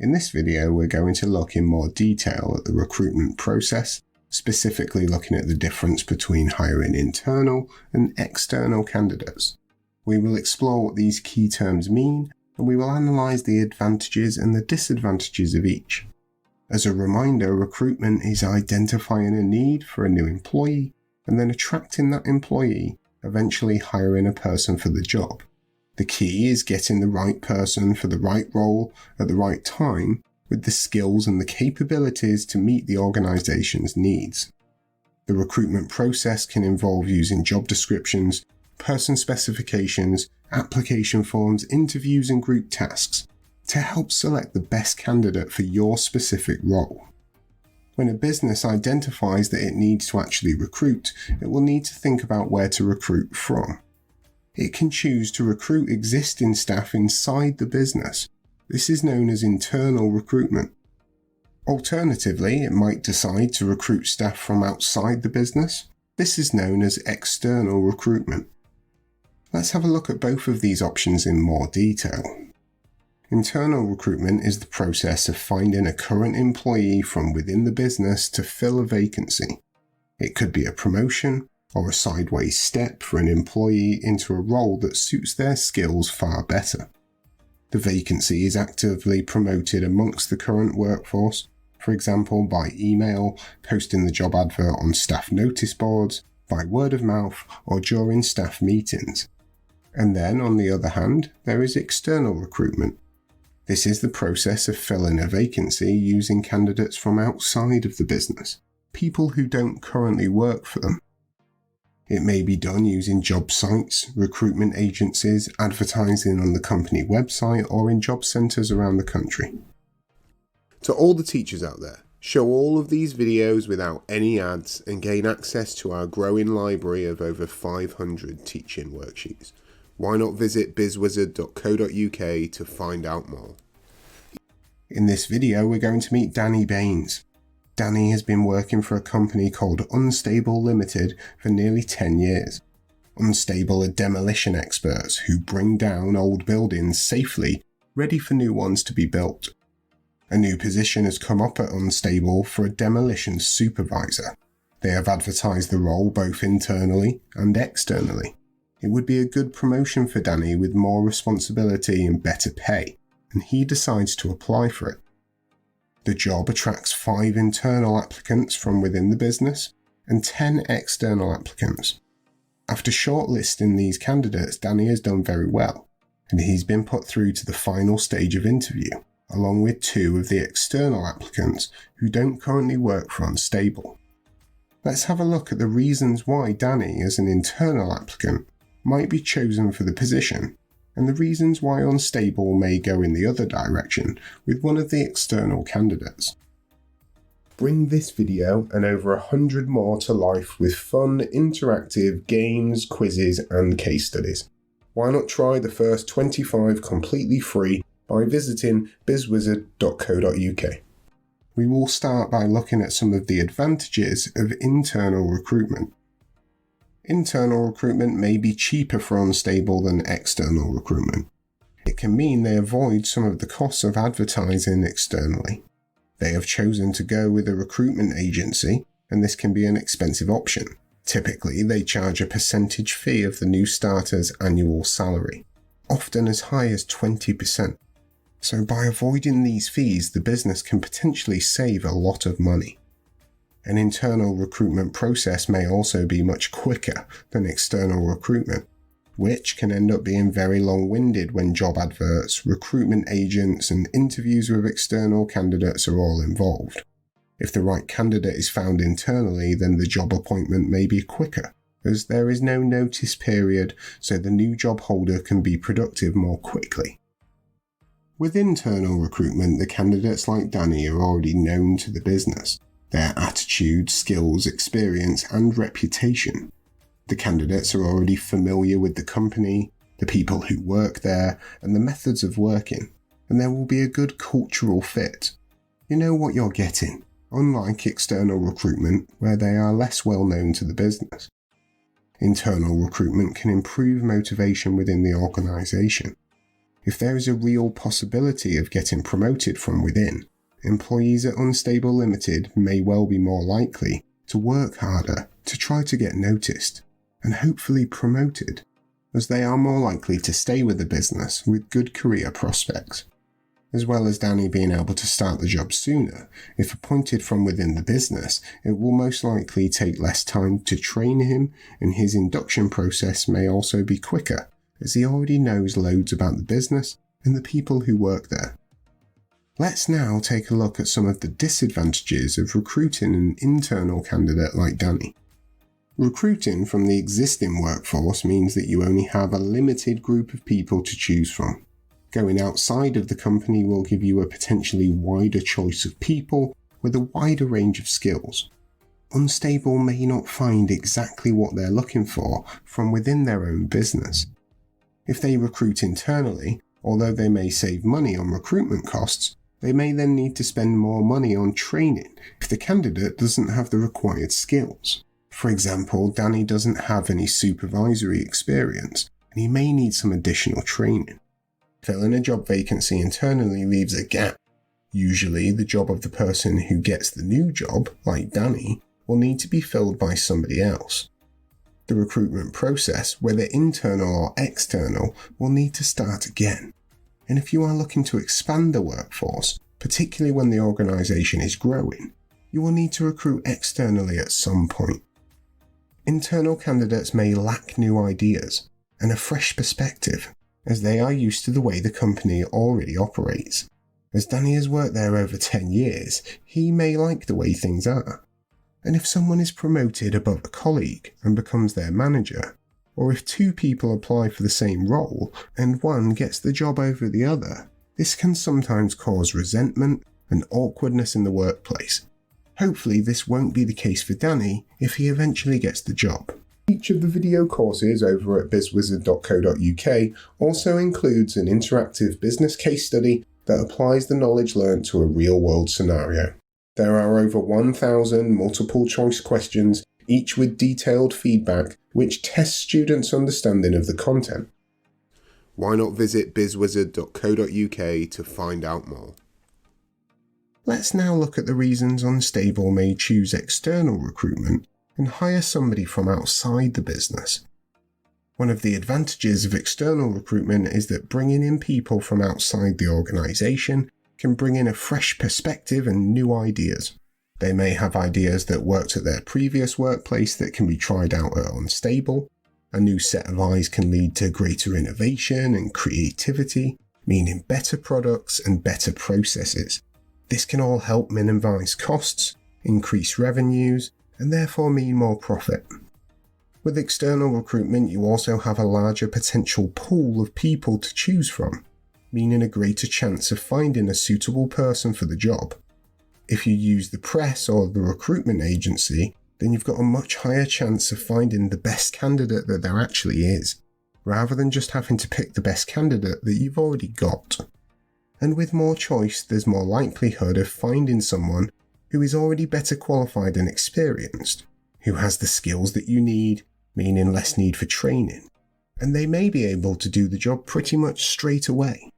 In this video, we're going to look in more detail at the recruitment process, specifically looking at the difference between hiring internal and external candidates. We will explore what these key terms mean, and we will analyse the advantages and the disadvantages of each. As a reminder, recruitment is identifying a need for a new employee and then attracting that employee, eventually hiring a person for the job. The key is getting the right person for the right role at the right time with the skills and the capabilities to meet the organisation's needs. The recruitment process can involve using job descriptions, person specifications, application forms, interviews and group tasks to help select the best candidate for your specific role. When a business identifies that it needs to actually recruit, it will need to think about where to recruit from. It can choose to recruit existing staff inside the business. This is known as internal recruitment. Alternatively, it might decide to recruit staff from outside the business. This is known as external recruitment. Let's have a look at both of these options in more detail. Internal recruitment is the process of finding a current employee from within the business to fill a vacancy. It could be a promotion or a sideways step for an employee into a role that suits their skills far better. The vacancy is actively promoted amongst the current workforce, for example by email, posting the job advert on staff notice boards, by word of mouth, or during staff meetings. And then, on the other hand, there is external recruitment. This is the process of filling a vacancy using candidates from outside of the business, people who don't currently work for them. It may be done using job sites, recruitment agencies, advertising on the company website, or in job centres around the country. To all the teachers out there, show all of these videos without any ads and gain access to our growing library of over 500 teaching worksheets. Why not visit BizzWizard.co.uk to find out more. In this video, we're going to meet Danny Baines. Danny has been working for a company called Unstable Limited for nearly 10 years. Unstable are demolition experts who bring down old buildings safely, ready for new ones to be built. A new position has come up at Unstable for a demolition supervisor. They have advertised the role both internally and externally. It would be a good promotion for Danny with more responsibility and better pay, and he decides to apply for it. The job attracts 5 internal applicants from within the business and 10 external applicants. After shortlisting these candidates, Danny has done very well, and he's been put through to the final stage of interview, along with 2 of the external applicants who don't currently work for Unstable. Let's have a look at the reasons why Danny, as an internal applicant, might be chosen for the position, and the reasons why Unstable may go in the other direction with one of the external candidates. Bring this video and over 100 more to life with fun, interactive games, quizzes and case studies. Why not try the first 25 completely free by visiting BizzWizard.co.uk. We will start by looking at some of the advantages of internal recruitment. Internal recruitment may be cheaper for Unstable than external recruitment. It can mean they avoid some of the costs of advertising externally. They have chosen to go with a recruitment agency, and this can be an expensive option. Typically, they charge a percentage fee of the new starter's annual salary, often as high as 20%. So by avoiding these fees, the business can potentially save a lot of money. An internal recruitment process may also be much quicker than external recruitment, which can end up being very long-winded when job adverts, recruitment agents, and interviews with external candidates are all involved. If the right candidate is found internally, then the job appointment may be quicker, as there is no notice period, so the new job holder can be productive more quickly. With internal recruitment, the candidates like Danny are already known to the business. Their attitude, skills, experience, and reputation. The candidates are already familiar with the company, the people who work there, and the methods of working, and there will be a good cultural fit. You know what you're getting, unlike external recruitment where they are less well known to the business. Internal recruitment can improve motivation within the organisation. If there is a real possibility of getting promoted from within, employees at Unstable Limited may well be more likely to work harder to try to get noticed and hopefully promoted, as they are more likely to stay with the business with good career prospects. As well as Danny being able to start the job sooner, if appointed from within the business, it will most likely take less time to train him, and his induction process may also be quicker, as he already knows loads about the business and the people who work there. Let's now take a look at some of the disadvantages of recruiting an internal candidate like Danny. Recruiting from the existing workforce means that you only have a limited group of people to choose from. Going outside of the company will give you a potentially wider choice of people with a wider range of skills. Unstable may not find exactly what they're looking for from within their own business. If they recruit internally, although they may save money on recruitment costs, they may then need to spend more money on training if the candidate doesn't have the required skills. For example, Danny doesn't have any supervisory experience, and he may need some additional training. Filling a job vacancy internally leaves a gap. Usually, the job of the person who gets the new job, like Danny, will need to be filled by somebody else. The recruitment process, whether internal or external, will need to start again. And if you are looking to expand the workforce, particularly when the organisation is growing, you will need to recruit externally at some point. Internal candidates may lack new ideas and a fresh perspective, as they are used to the way the company already operates. As Danny has worked there over 10 years, he may like the way things are. And if someone is promoted above a colleague and becomes their manager, or if two people apply for the same role and one gets the job over the other, this can sometimes cause resentment and awkwardness in the workplace. Hopefully this won't be the case for Danny if he eventually gets the job. Each of the video courses over at BizzWizard.co.uk also includes an interactive business case study that applies the knowledge learned to a real-world scenario. There are over 1,000 multiple-choice questions, each with detailed feedback, which tests students' understanding of the content. Why not visit BizzWizard.co.uk to find out more? Let's now look at the reasons Unstable may choose external recruitment and hire somebody from outside the business. One of the advantages of external recruitment is that bringing in people from outside the organisation can bring in a fresh perspective and new ideas. They may have ideas that worked at their previous workplace that can be tried out at Unstable. A new set of eyes can lead to greater innovation and creativity, meaning better products and better processes. This can all help minimise costs, increase revenues, and therefore mean more profit. With external recruitment, you also have a larger potential pool of people to choose from, meaning a greater chance of finding a suitable person for the job. If you use the press or the recruitment agency, then you've got a much higher chance of finding the best candidate that there actually is, rather than just having to pick the best candidate that you've already got. And with more choice, there's more likelihood of finding someone who is already better qualified and experienced, who has the skills that you need, meaning less need for training, and they may be able to do the job pretty much straight away.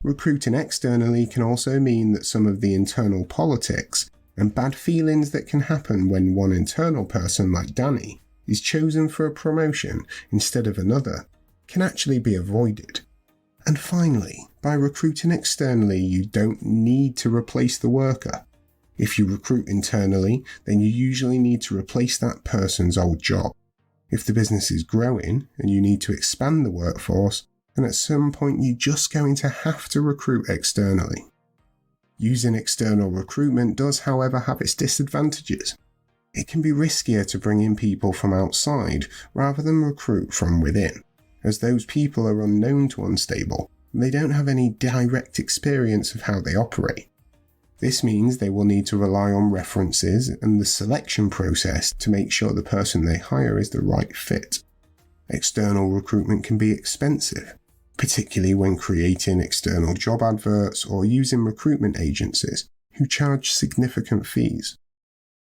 Recruiting externally can also mean that some of the internal politics and bad feelings that can happen when one internal person like Danny is chosen for a promotion instead of another can actually be avoided. And finally, by recruiting externally, you don't need to replace the worker. If you recruit internally, then you usually need to replace that person's old job. If the business is growing and you need to expand the workforce, then at some point you're just going to have to recruit externally. Using external recruitment does, however, have its disadvantages. It can be riskier to bring in people from outside rather than recruit from within, as those people are unknown to Unstable and they don't have any direct experience of how they operate. This means they will need to rely on references and the selection process to make sure the person they hire is the right fit. External recruitment can be expensive, particularly when creating external job adverts or using recruitment agencies who charge significant fees.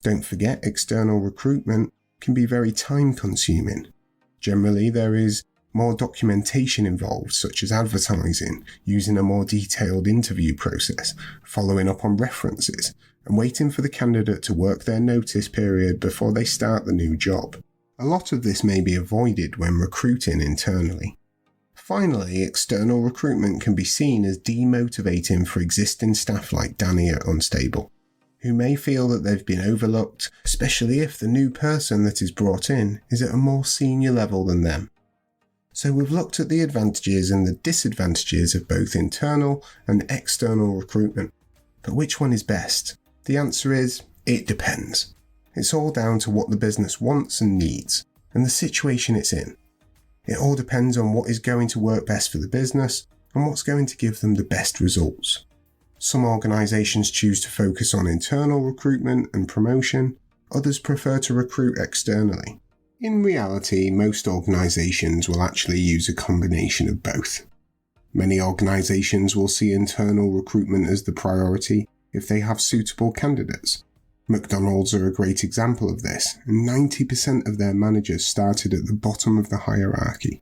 Don't forget, external recruitment can be very time-consuming. Generally, there is more documentation involved, such as advertising, using a more detailed interview process, following up on references, and waiting for the candidate to work their notice period before they start the new job. A lot of this may be avoided when recruiting internally. Finally, external recruitment can be seen as demotivating for existing staff like Danny at Unstable, who may feel that they've been overlooked, especially if the new person that is brought in is at a more senior level than them. So we've looked at the advantages and the disadvantages of both internal and external recruitment. But which one is best? The answer is, it depends. It's all down to what the business wants and needs, and the situation it's in. It all depends on what is going to work best for the business and what's going to give them the best results. Some organisations choose to focus on internal recruitment and promotion, others prefer to recruit externally. In reality, most organisations will actually use a combination of both. Many organisations will see internal recruitment as the priority if they have suitable candidates. McDonald's are a great example of this, and 90% of their managers started at the bottom of the hierarchy.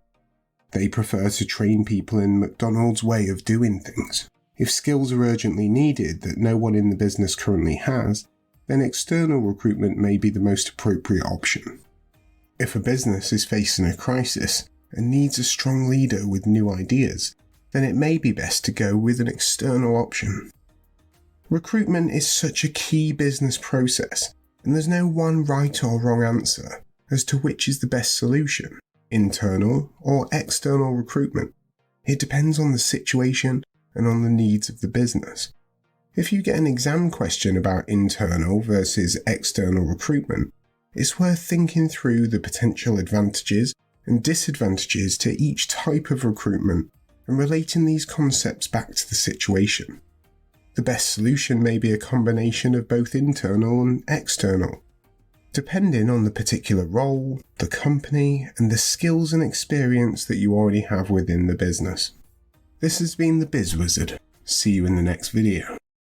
They prefer to train people in McDonald's way of doing things. If skills are urgently needed that no one in the business currently has, then external recruitment may be the most appropriate option. If a business is facing a crisis and needs a strong leader with new ideas, then it may be best to go with an external option. Recruitment is such a key business process, and there's no one right or wrong answer as to which is the best solution, internal or external recruitment. It depends on the situation and on the needs of the business. If you get an exam question about internal versus external recruitment, it's worth thinking through the potential advantages and disadvantages to each type of recruitment and relating these concepts back to the situation. The best solution may be a combination of both internal and external, depending on the particular role, the company, and the skills and experience that you already have within the business. This has been the BizzWizard. See you in the next video.